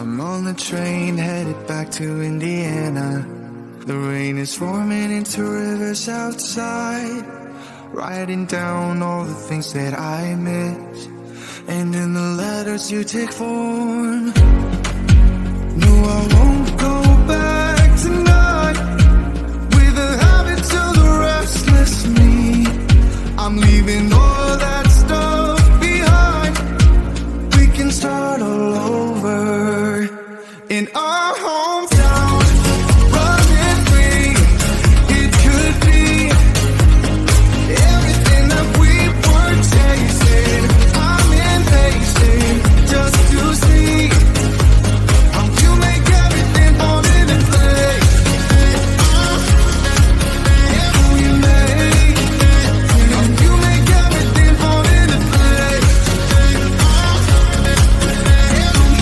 I'm on the train headed back to Indiana. The rain is forming into rivers outside, writing down all the things that I miss, and in the letters you take form. No, I won't go back tonight with the habits of the restless me. I'm leaving all that stuff behind. We can start all over in our hometown. Running free, it could be everything that we were chasing. I'm impatient just to see how you make everything fall into place. How you make everything fall into place.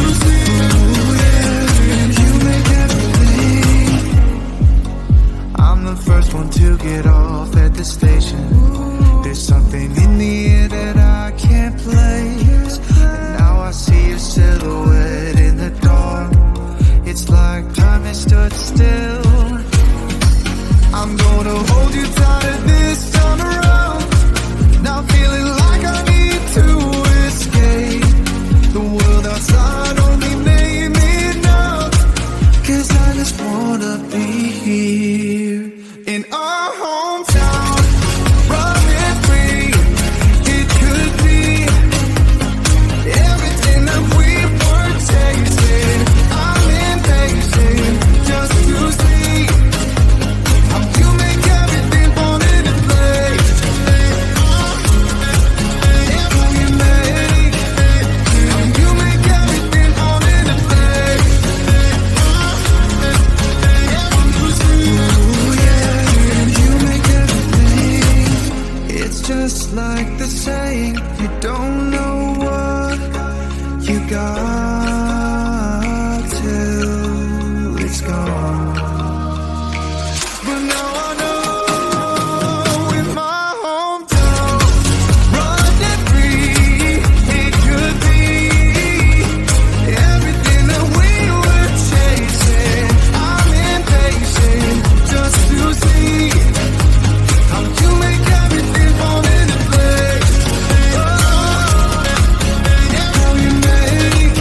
You see, you make everything. I'm the first one to get off at the station. There's something in the air that I can't place, and now I see your silhouette in the dark. It's like time has stood still. I'm gonna hold you tighter this time around. Now feeling like I need to escape. The world outside only made me numb, 'cause I just wanna be here in our hometown. Running free, it could be everything that we were chasing. I'm impatient just to see how you make everything fall into place. How you make everything fall into place. Ooh, yeah, you make everything. It's just like the saying, you don't know what you got till it's gone. But now I know in my hometown, running free, it could be everything that we were chasing. I'm impatient just to see how you make everything fall into place. How you make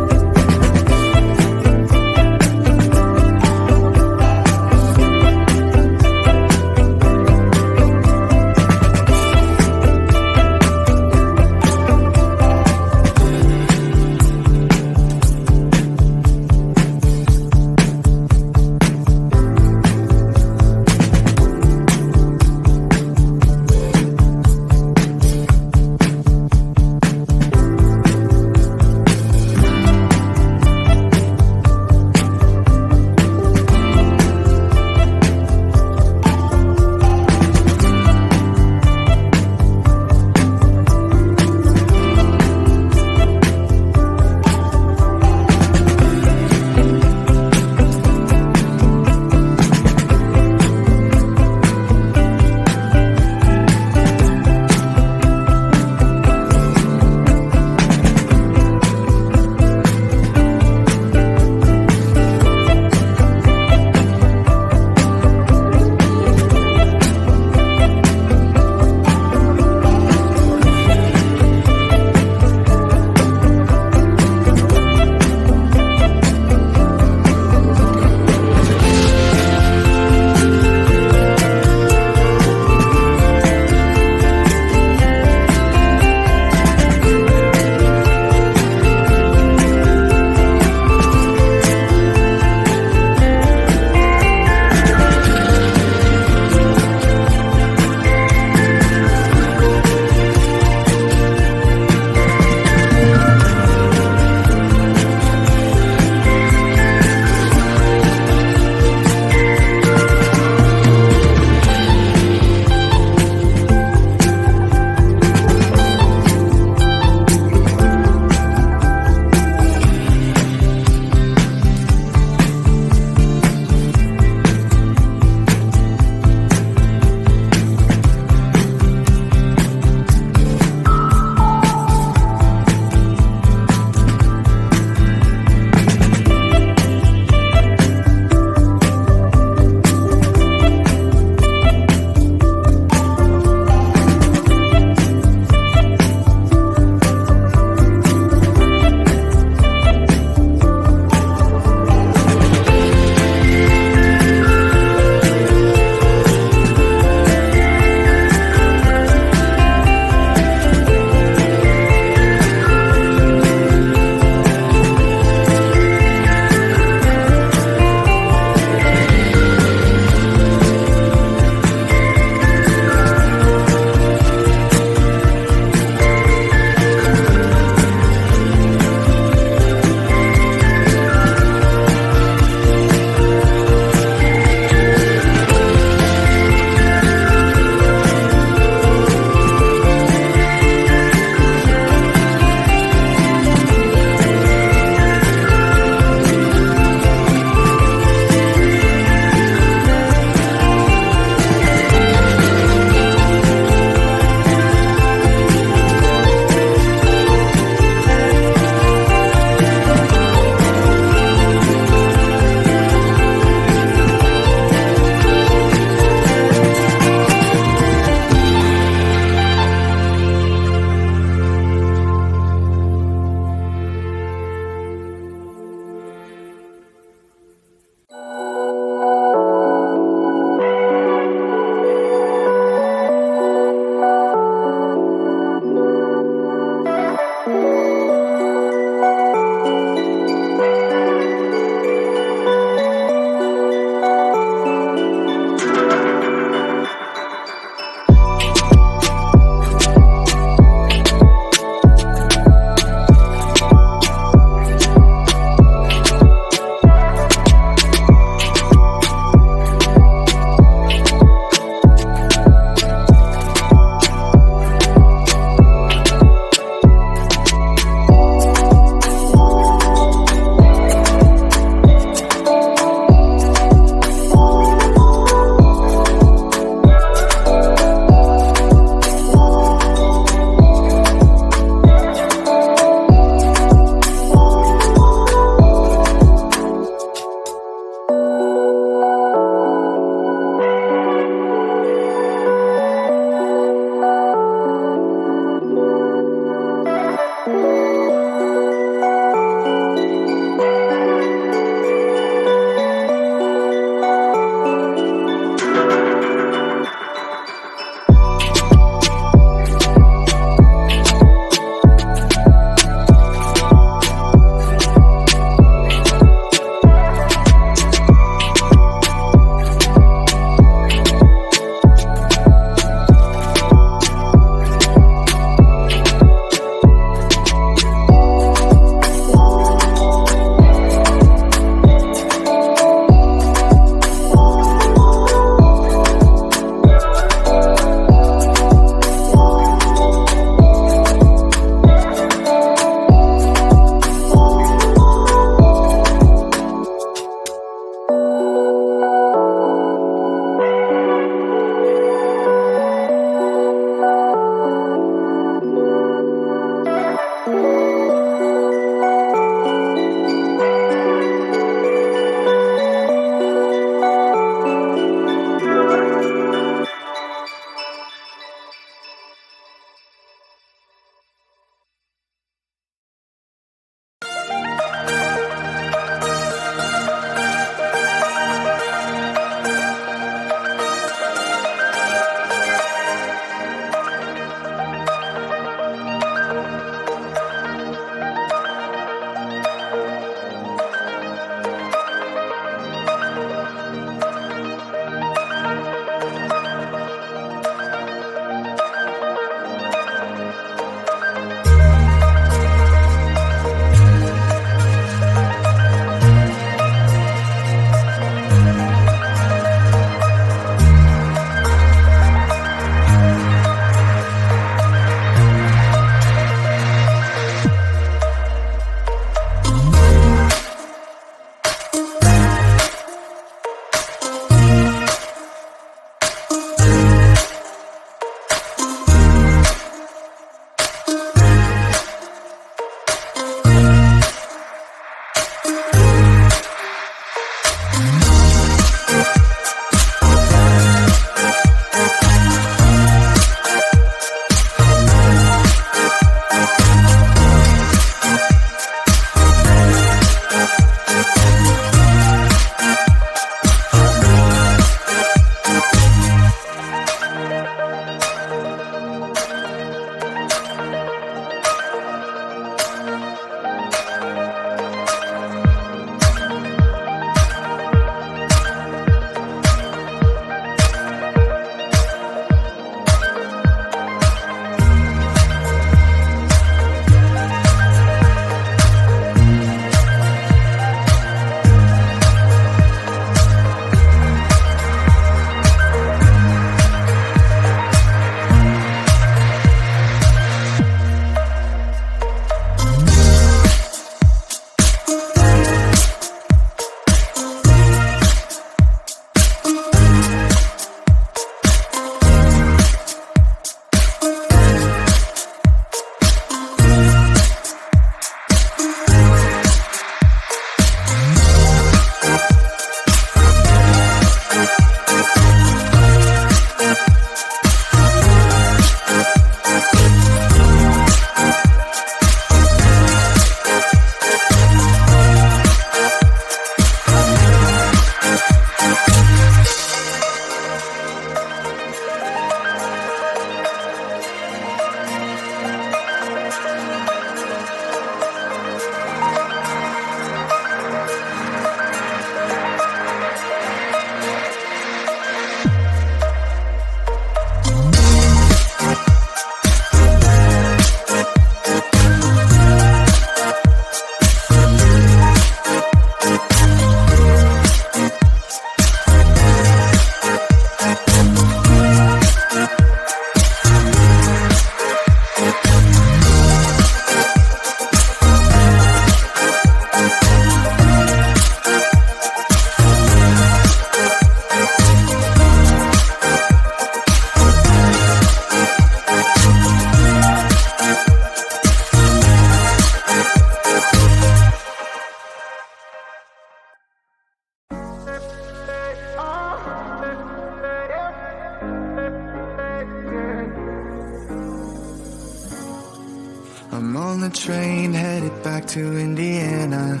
on the train headed back to Indiana.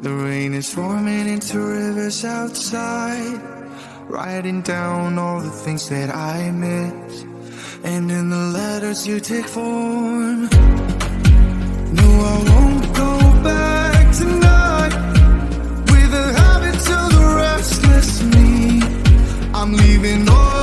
The rain is forming into rivers outside, writing down all the things that I miss, and in the letters you take form. No, I won't go back tonight with the habits of the restless me. I'm leaving all